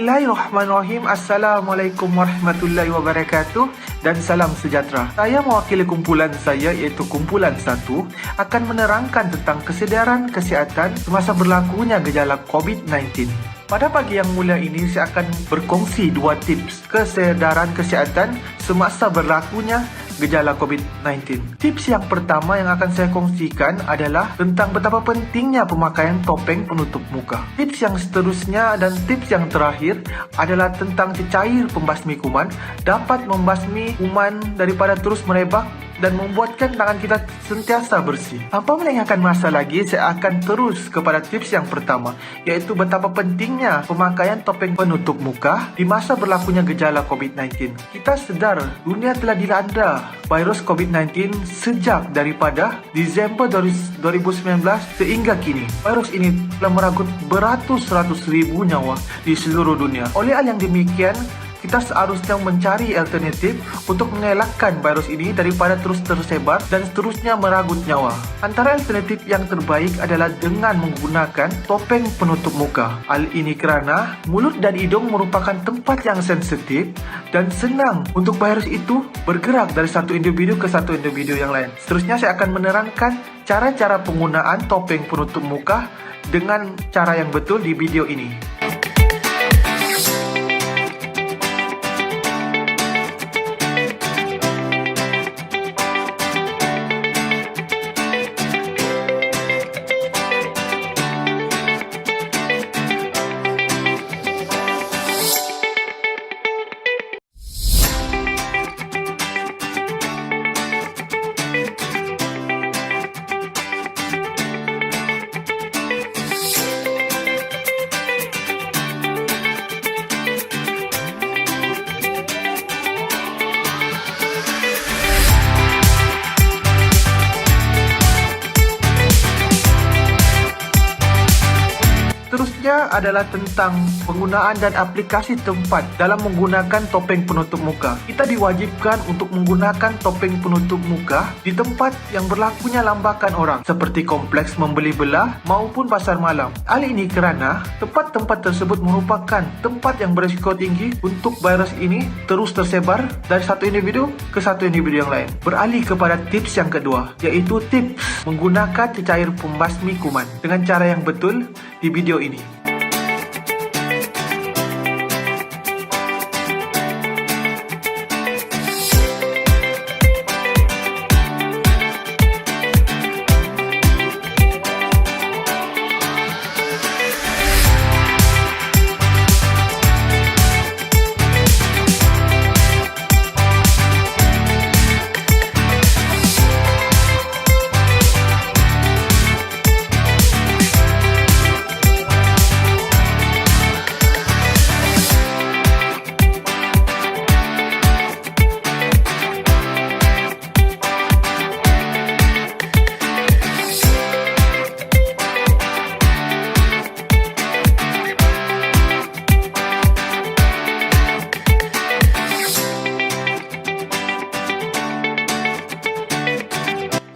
Bismillahirrahmanirrahim. Assalamualaikum warahmatullahi wabarakatuh dan salam sejahtera. Saya mewakili kumpulan saya iaitu Kumpulan 1 akan menerangkan tentang kesedaran kesihatan semasa berlakunya gejala COVID-19. Pada pagi yang mulia ini saya akan berkongsi 2 tips kesedaran kesihatan semasa berlakunya gejala COVID-19. Tips yang pertama yang akan saya kongsikan adalah tentang betapa pentingnya pemakaian topeng penutup muka. Tips yang seterusnya dan tips yang terakhir adalah tentang cecair pembasmi kuman dapat membasmi kuman daripada terus merebak dan membuatkan tangan kita sentiasa bersih. Tanpa melengahkan masa lagi, saya akan terus kepada tips yang pertama, iaitu betapa pentingnya pemakaian topeng penutup muka di masa berlakunya gejala COVID-19. Kita sedar dunia telah dilanda virus COVID-19 sejak daripada Disember 2019 sehingga kini. Virus ini telah merenggut beratus-ratus ribu nyawa di seluruh dunia. Oleh hal yang demikian, kita seharusnya mencari alternatif untuk mengelakkan virus ini daripada terus tersebar dan seterusnya merenggut nyawa. Antara alternatif yang terbaik adalah dengan menggunakan topeng penutup muka. Hal ini kerana mulut dan hidung merupakan tempat yang sensitif dan senang untuk virus itu bergerak dari satu individu ke satu individu yang lain. Seterusnya saya akan menerangkan cara-cara penggunaan topeng penutup muka dengan cara yang betul di video ini. Seterusnya adalah tentang penggunaan dan aplikasi tempat dalam menggunakan topeng penutup muka. Kita diwajibkan untuk menggunakan topeng penutup muka di tempat yang berlakunya lambakan orang seperti kompleks membeli belah maupun pasar malam. Hal ini kerana tempat-tempat tersebut merupakan tempat yang berisiko tinggi untuk virus ini terus tersebar dari satu individu ke satu individu yang lain. Beralih kepada tips yang kedua, iaitu tips menggunakan cecair pembasmi kuman dengan cara yang betul di video ini.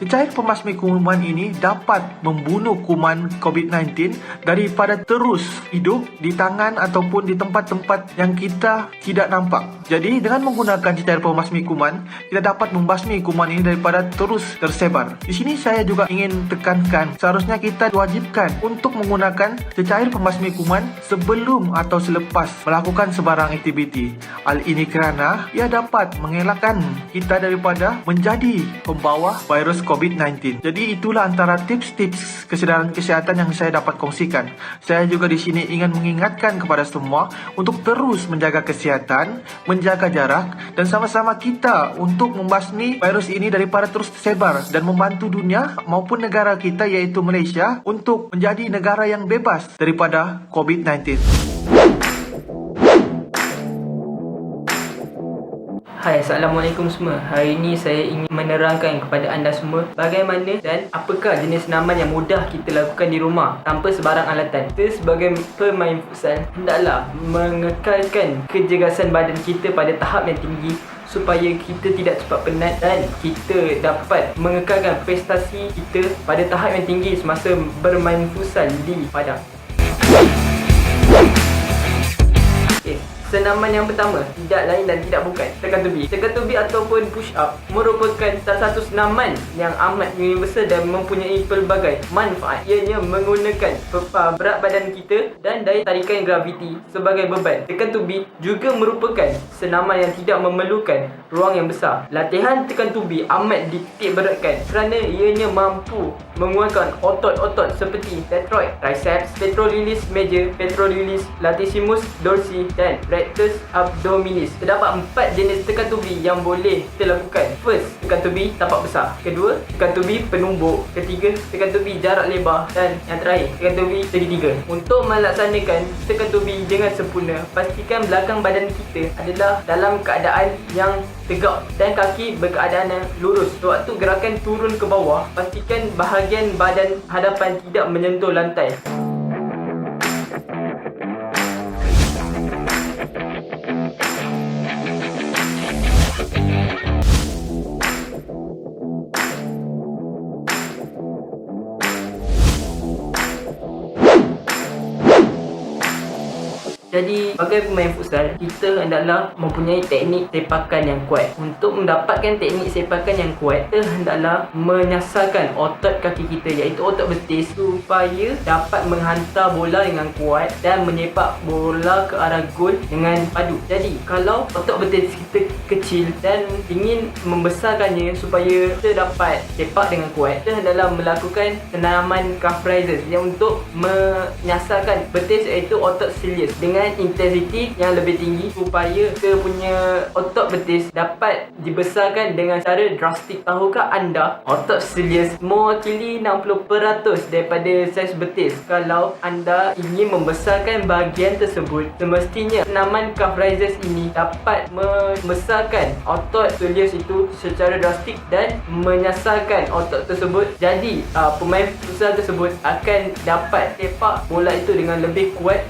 Cecair pembasmi kuman ini dapat membunuh kuman COVID-19 daripada terus hidup di tangan ataupun di tempat-tempat yang kita tidak nampak. Jadi dengan menggunakan cecair pembasmi kuman, kita dapat membasmi kuman ini daripada terus tersebar. Di sini saya juga ingin tekankan, seharusnya kita diwajibkan untuk menggunakan cecair pembasmi kuman sebelum atau selepas melakukan sebarang aktiviti. Hal ini kerana ia dapat mengelakkan kita daripada menjadi pembawa virus COVID-19. Jadi itulah antara tips-tips kesedaran kesihatan yang saya dapat kongsikan. Saya juga di sini ingin mengingatkan kepada semua untuk terus menjaga kesihatan, menjaga jarak dan sama-sama kita untuk membasmi virus ini daripada terus tersebar dan membantu dunia maupun negara kita iaitu Malaysia untuk menjadi negara yang bebas daripada COVID-19. Hai, Assalamualaikum semua. Hari ini saya ingin menerangkan kepada anda semua bagaimana dan apakah jenis senaman yang mudah kita lakukan di rumah tanpa sebarang alatan. Kita sebagai pemain futsal hendaklah mengekalkan kejegasan badan kita pada tahap yang tinggi supaya kita tidak cepat penat dan kita dapat mengekalkan prestasi kita pada tahap yang tinggi semasa bermain futsal di padang. Senaman yang pertama tidak lain dan tidak bukan tekan tubi. Tekan tubi ataupun push up merupakan salah satu senaman yang amat universal dan mempunyai pelbagai manfaat. Ianya menggunakan berat badan kita dan daya tarikan graviti sebagai beban. Tekan tubi juga merupakan senaman yang tidak memerlukan ruang yang besar. Latihan tekan tubi amat dititik beratkan kerana ianya mampu menguatkan otot-otot seperti deltoid, triceps, petrolilis major, petrolilis latissimus dorsi dan rectus abdominis. Terdapat 4 jenis tekan tubi yang boleh kita lakukan. First, tekan tubi tapak besar. Kedua, tekan tubi penumbuk. Ketiga, tekan tubi jarak lebar. Dan yang terakhir, tekan tubi segitiga. Untuk melaksanakan tekan tubi dengan sempurna, pastikan belakang badan kita adalah dalam keadaan yang tegak dan kaki berkeadaan yang lurus. Sewaktu gerakan turun ke bawah, pastikan bahagian badan hadapan tidak menyentuh lantai. Jadi, sebagai pemain futsal, kita hendaklah mempunyai teknik sepakan yang kuat. Untuk mendapatkan teknik sepakan yang kuat, kita hendaklah menyasarkan otot kaki kita, iaitu otot betis, supaya dapat menghantar bola dengan kuat dan menyepak bola ke arah gol dengan padu. Jadi, kalau otot betis kita kecil dan ingin membesarkannya supaya kita dapat sepak dengan kuat, kita hendaklah melakukan senaman calf raises yang untuk menyasarkan betis, iaitu otot cilius dengan intensiti yang lebih tinggi supaya kita punya otot betis dapat dibesarkan dengan cara drastik. Tahukah anda otot cilius mewakili 60% daripada saiz betis? Kalau anda ingin membesarkan bahagian tersebut, semestinya senaman calf raises ini dapat membesarkan otot cilius itu secara drastik dan menyasarkan otot tersebut. Jadi pemain futsal tersebut akan dapat sepak bola itu dengan lebih kuat.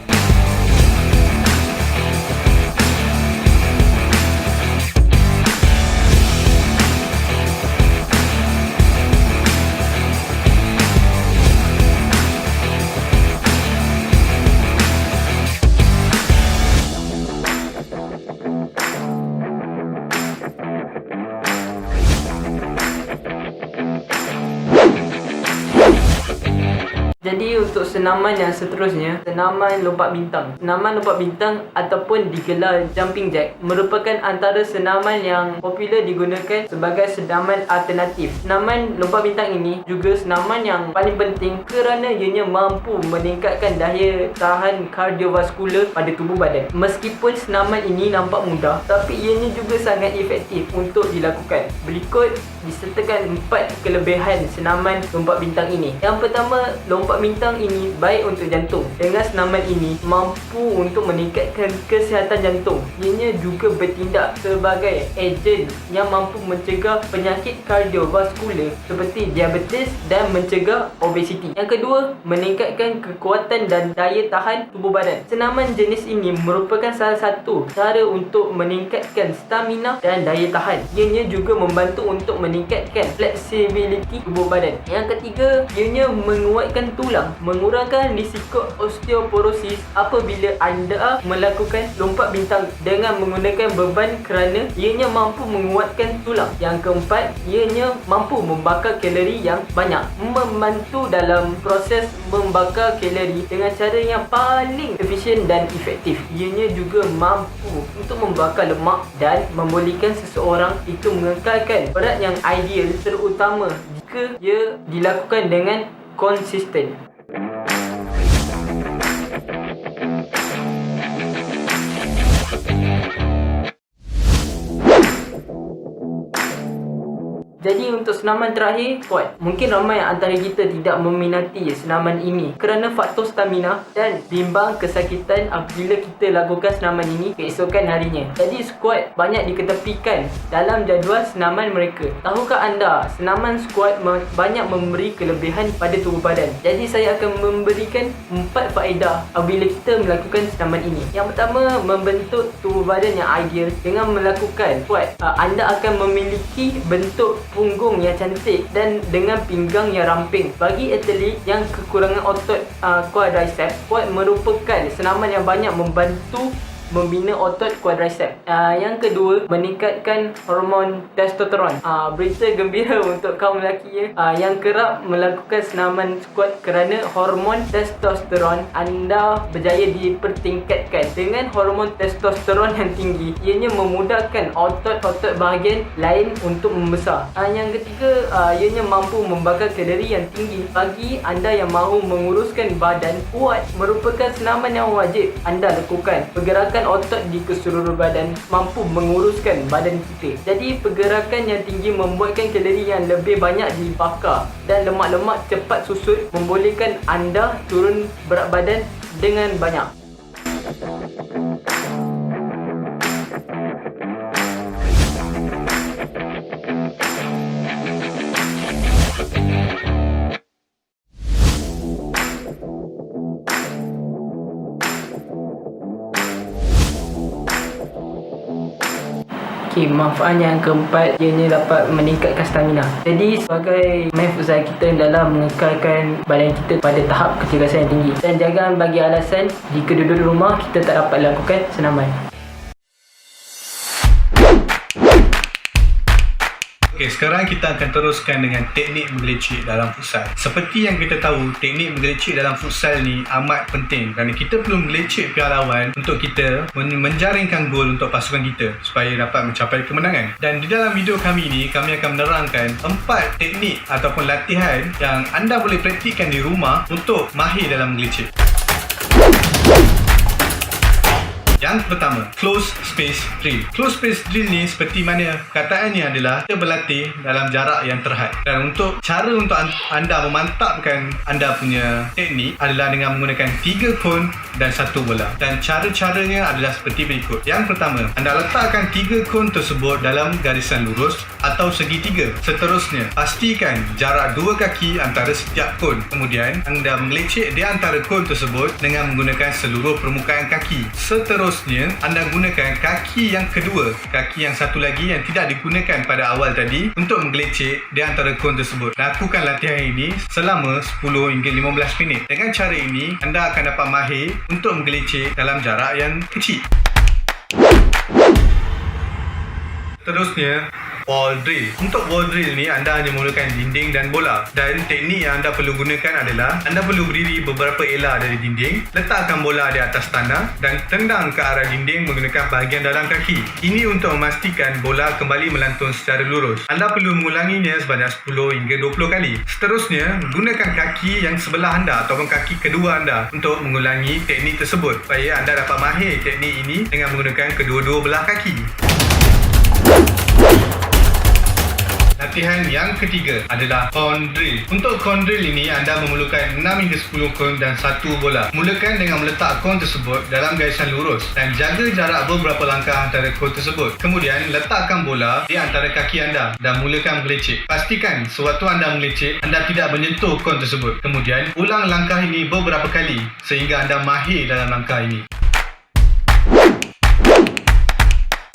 Jadi untuk senaman yang seterusnya, senaman lompat bintang. Senaman lompat bintang ataupun digelar jumping jack merupakan antara senaman yang popular digunakan sebagai senaman alternatif. Senaman lompat bintang ini juga senaman yang paling penting kerana ianya mampu meningkatkan daya tahan kardiovaskular pada tubuh badan. Meskipun senaman ini nampak mudah, tapi ianya juga sangat efektif untuk dilakukan. Berikut disertakan 4 kelebihan senaman lompat bintang ini. Yang pertama, lompat bintang ini baik untuk jantung. Dengan senaman ini mampu untuk meningkatkan kesihatan jantung. Ianya juga bertindak sebagai ejen yang mampu mencegah penyakit kardiovaskular seperti diabetes dan mencegah obesiti. Yang kedua, meningkatkan kekuatan dan daya tahan tubuh badan. Senaman jenis ini merupakan salah satu cara untuk meningkatkan stamina dan daya tahan. Ianya juga membantu untuk meningkatkan fleksibiliti tubuh badan. Yang ketiga, ianya menguatkan tulang, mengurangkan risiko osteoporosis apabila anda melakukan lompat bintang dengan menggunakan beban kerana ianya mampu menguatkan tulang. Yang keempat, ianya mampu membakar kalori yang banyak, membantu dalam proses membakar kalori dengan cara yang paling efisien dan efektif. Ianya juga mampu untuk membakar lemak dan membolehkan seseorang itu mengekalkan berat yang ideal, terutama jika ia dilakukan dengan konsisten. Jadi untuk senaman terakhir, squat. Mungkin ramai antara kita tidak meminati senaman ini kerana faktor stamina dan bimbang kesakitan apabila kita lakukan senaman ini keesokan harinya. Jadi squat banyak diketepikan dalam jadual senaman mereka. Tahukah anda, senaman squat banyak memberi kelebihan pada tubuh badan. Jadi saya akan memberikan 4 faedah apabila kita melakukan senaman ini. Yang pertama, membentuk tubuh badan yang ideal. Dengan melakukan squat, anda akan memiliki bentuk punggung yang cantik dan dengan pinggang yang ramping. Bagi atlet yang kekurangan otot quadriceps, squat merupakan senaman yang banyak membantu membina otot quadriceps. Yang kedua, meningkatkan hormon testosteron. Berita gembira untuk kaum lelaki yang kerap melakukan senaman squat kerana hormon testosteron anda berjaya dipertingkatkan. Dengan hormon testosteron yang tinggi, ianya memudahkan otot-otot bahagian lain untuk membesar. Yang ketiga, ianya mampu membakar kalori yang tinggi. Bagi anda yang mahu menguruskan badan, kuat merupakan senaman yang wajib anda lakukan. Pergerakan otot di keseluruh badan mampu menguruskan badan kita. Jadi pergerakan yang tinggi membuatkan kalori yang lebih banyak dibakar dan lemak-lemak cepat susut, membolehkan anda turun berat badan dengan banyak. Manfaat yang keempat, ianya dapat meningkatkan stamina. Jadi sebagai main futsal, kita hendaklah mengekalkan badan kita pada tahap kecergasan yang tinggi. Dan jangan bagi alasan jika duduk di rumah kita tak dapat lakukan senaman. Okey, sekarang kita akan teruskan dengan teknik menggelecik dalam futsal. Seperti yang kita tahu, teknik menggelecik dalam futsal ni amat penting kerana kita perlu menggelecik pihak lawan untuk kita menjaringkan gol untuk pasukan kita supaya dapat mencapai kemenangan. Dan di dalam video kami ni, kami akan menerangkan 4 teknik ataupun latihan yang anda boleh praktikkan di rumah untuk mahir dalam menggelecik. Yang pertama, close space drill. Close space drill ni seperti mana kataannya adalah kita berlatih dalam jarak yang terhad. Dan untuk cara untuk anda memantapkan anda punya teknik adalah dengan menggunakan 3 kon dan 1 bola. Dan cara-caranya adalah seperti berikut. Yang pertama, anda letakkan 3 kon tersebut dalam garisan lurus atau segitiga. Seterusnya, pastikan jarak 2 kaki antara setiap kon. Kemudian, anda menggelecik di antara kon tersebut dengan menggunakan seluruh permukaan kaki. Seterusnya, anda gunakan kaki yang kedua, kaki yang satu lagi yang tidak digunakan pada awal tadi untuk menggelecik di antara kon tersebut. Lakukan latihan ini selama 10 hingga 15 minit. Dengan cara ini, anda akan dapat mahir untuk menggelecik dalam jarak yang kecil. Seterusnya, wall drill. Untuk wall drill ni, anda hanya menggunakan dinding dan bola. Dan teknik yang anda perlu gunakan adalah anda perlu berdiri beberapa ela dari dinding, letakkan bola di atas tanah dan tendang ke arah dinding menggunakan bahagian dalam kaki. Ini untuk memastikan bola kembali melantun secara lurus. Anda perlu mengulanginya sebanyak 10 hingga 20 kali. Seterusnya, gunakan kaki yang sebelah anda ataupun kaki kedua anda untuk mengulangi teknik tersebut supaya anda dapat mahir teknik ini dengan menggunakan kedua-dua belah kaki. Latihan yang ketiga adalah cone drill. Untuk cone drill ini, anda memerlukan 6 hingga 10 kon dan 1 bola. Mulakan dengan meletak kon tersebut dalam garisan lurus dan jaga jarak beberapa langkah antara kon tersebut. Kemudian, letakkan bola di antara kaki anda dan mulakan menggelecik. Pastikan sewaktu anda menggelecik, anda tidak menyentuh kon tersebut. Kemudian, ulang langkah ini beberapa kali sehingga anda mahir dalam langkah ini.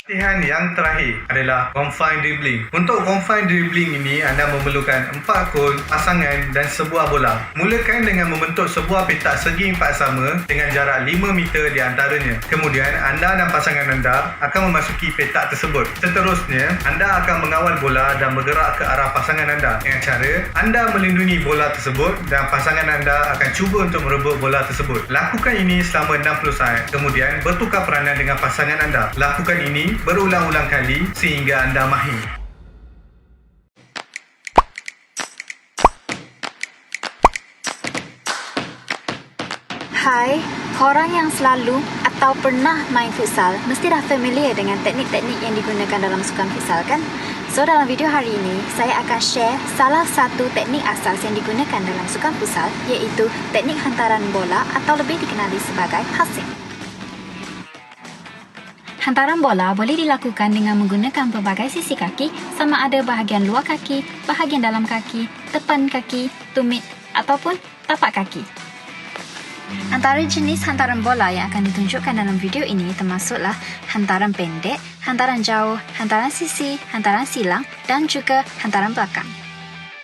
Latihan yang terakhir adalah confine dribbling. Untuk confine dribbling ini, anda memerlukan 4 kon, pasangan dan sebuah bola. Mulakan dengan membentuk sebuah petak segi 4 sama dengan jarak 5 meter di antaranya. Kemudian, anda dan pasangan anda akan memasuki petak tersebut. Seterusnya, anda akan mengawal bola dan bergerak ke arah pasangan anda. Dengan cara, anda melindungi bola tersebut dan pasangan anda akan cuba untuk merebut bola tersebut. Lakukan ini selama 60 saat. Kemudian, bertukar peranan dengan pasangan anda. Lakukan ini berulang-ulang kali sehingga anda mahir. Hai, korang yang selalu atau pernah main futsal mesti dah familiar dengan teknik-teknik yang digunakan dalam sukan futsal kan? So dalam video hari ini, saya akan share salah satu teknik asas yang digunakan dalam sukan futsal, iaitu teknik hantaran bola atau lebih dikenali sebagai passing. Hantaran bola boleh dilakukan dengan menggunakan pelbagai sisi kaki, sama ada bahagian luar kaki, bahagian dalam kaki, depan kaki, tumit ataupun tapak kaki. Antara jenis hantaran bola yang akan ditunjukkan dalam video ini termasuklah hantaran pendek, hantaran jauh, hantaran sisi, hantaran silang dan juga hantaran belakang.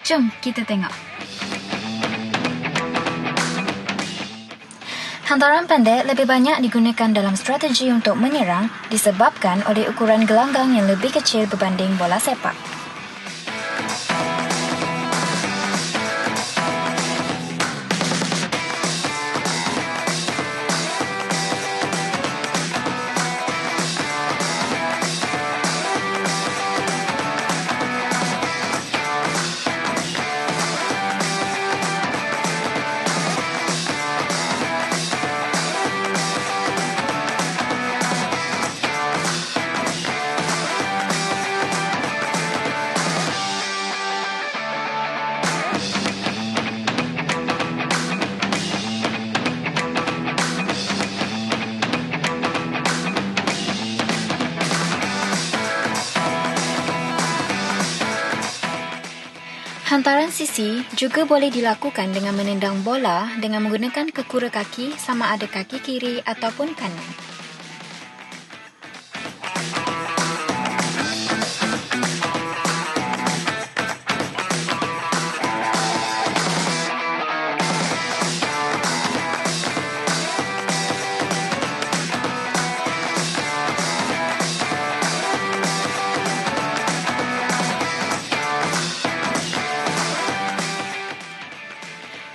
Jom kita tengok. Hantaran pendek lebih banyak digunakan dalam strategi untuk menyerang disebabkan oleh ukuran gelanggang yang lebih kecil berbanding bola sepak. Hantaran sisi juga boleh dilakukan dengan menendang bola dengan menggunakan kekura kaki sama ada kaki kiri ataupun kanan.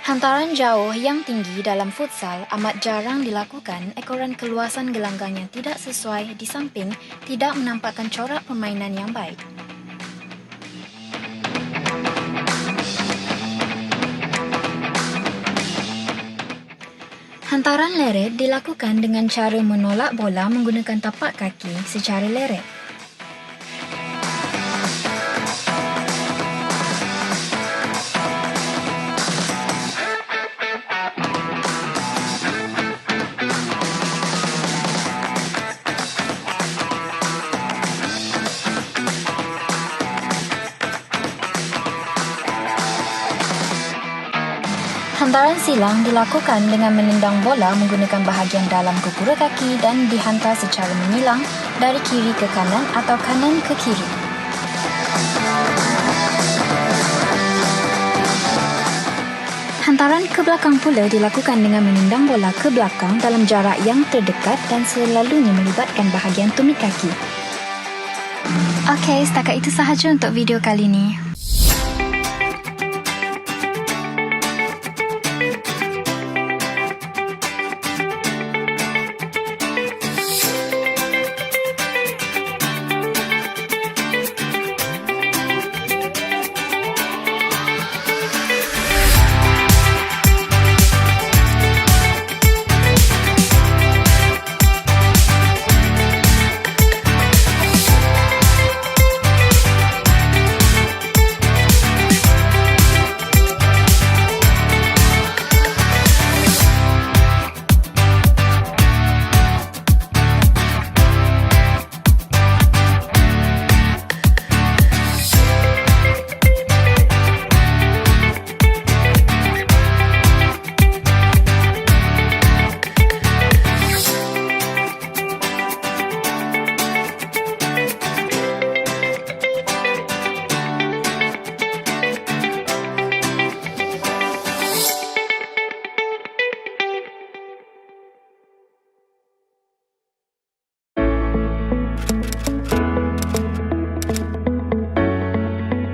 Hantaran jauh yang tinggi dalam futsal amat jarang dilakukan ekoran keluasan gelanggang yang tidak sesuai di samping tidak menampakkan corak permainan yang baik. Hantaran leret dilakukan dengan cara menolak bola menggunakan tapak kaki secara leret. Hantaran silang dilakukan dengan menendang bola menggunakan bahagian dalam kekura kaki dan dihantar secara menyilang dari kiri ke kanan atau kanan ke kiri. Hantaran ke belakang pula dilakukan dengan menendang bola ke belakang dalam jarak yang terdekat dan selalunya melibatkan bahagian tumit kaki. Okey, setakat itu sahaja untuk video kali ini.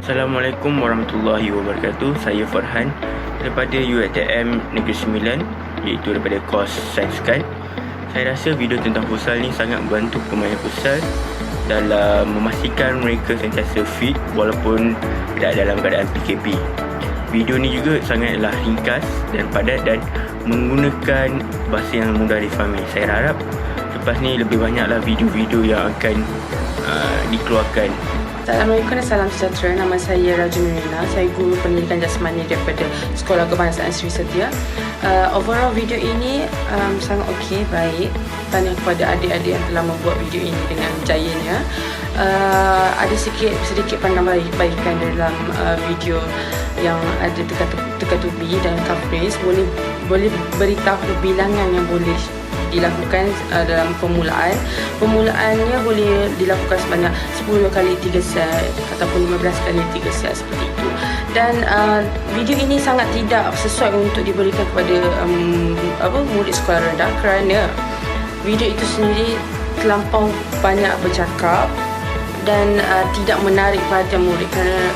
Assalamualaikum warahmatullahi wabarakatuh. Saya Farhan daripada UiTM Negeri Sembilan, iaitu daripada kos Sains Kan. Saya rasa video tentang futsal ni sangat membantu pemain futsal dalam memastikan mereka sentiasa fit walaupun tidak dalam keadaan PKP. Video ni juga sangatlah ringkas dan padat dan menggunakan bahasa yang mudah difahami. Saya harap lepas ni lebih banyaklah video-video yang akan dikeluarkan. Assalamualaikum dan salam sejahtera. Nama saya Raja Mirina. Saya guru pendidikan jasmani daripada Sekolah Kebangsaan Sri Setia. Overall video ini sangat okey, baik. Tanya kepada adik-adik yang telah membuat video ini dengan jayanya. Ada sedikit pandang-baikan dalam video yang ada teka-teki dan coverage. Boleh beritahu bilangan yang boleh dilakukan dalam permulaan. Permulaannya boleh dilakukan sebanyak 10 kali 3 set ataupun 15 kali 3 set seperti itu. Dan video ini sangat tidak sesuai untuk diberikan kepada murid sekolah rendah kerana video itu sendiri terlampau banyak bercakap dan tidak menarik perhatian murid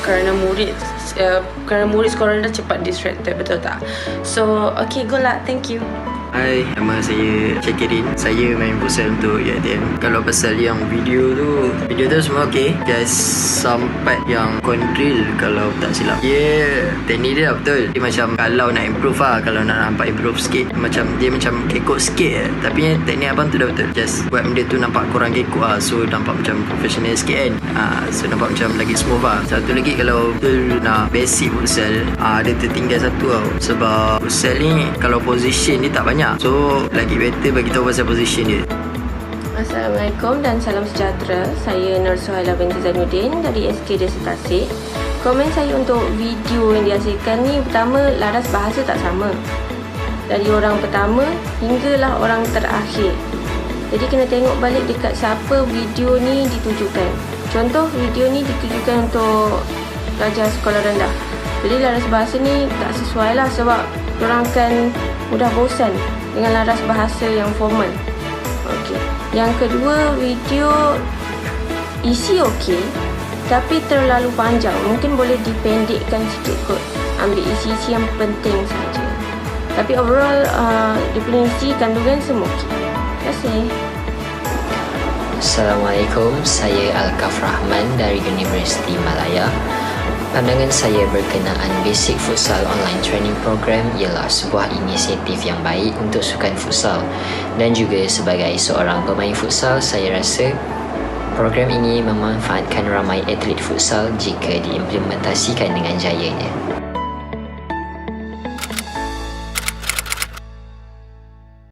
kerana murid sekolah rendah cepat distracted, betul tak? So, okay, good luck. Thank you. Hai, nama saya Syakirin. Saya main futsal untuk UiTM. Kalau pasal yang video tu semua okey. Just sampai yang drill kalau tak silap. Teknik dia betul. Dia macam kalau nak improve lah, kalau nak nampak improve sikit, macam dia macam kekok sikit tapi teknik abang tu dah betul. Just buat benda tu nampak kurang kekok lah, so nampak macam professional sikit kan. So nampak macam lagi smooth lah. Satu lagi, kalau betul nak basic futsal, dia tertinggal satu tau. Sebab futsal ni kalau position dia tak banyak, so lagi better bagi tahu pasal position dia. Assalamualaikum dan salam sejahtera. Saya Nur Suhaila binti Zainuddin dari SK Desa Tasik. Komen saya untuk video yang dihasilkan ni, pertama, laras bahasa tak sama dari orang pertama hinggalah orang terakhir. Jadi kena tengok balik dekat siapa video ni ditujukan. Contoh, video ni ditujukan untuk pelajar sekolah rendah. Jadi laras bahasa ni tak sesuai lah, sebab orang akan mudah bosan dengan laras bahasa yang formal. Okey. Yang kedua, video isi okey tapi terlalu panjang. Mungkin boleh dipendekkan sikit kot. Ambil isi-isi yang penting saja. Tapi overall dia punya isi kandungan semua okey. Terima kasih. Assalamualaikum, saya Alkaf Rahman dari Universiti Malaya. Pandangan saya berkenaan Basic Futsal Online Training Program ialah sebuah inisiatif yang baik untuk sukan futsal, dan juga sebagai seorang pemain futsal, saya rasa program ini memanfaatkan ramai atlet futsal jika diimplementasikan dengan jayanya.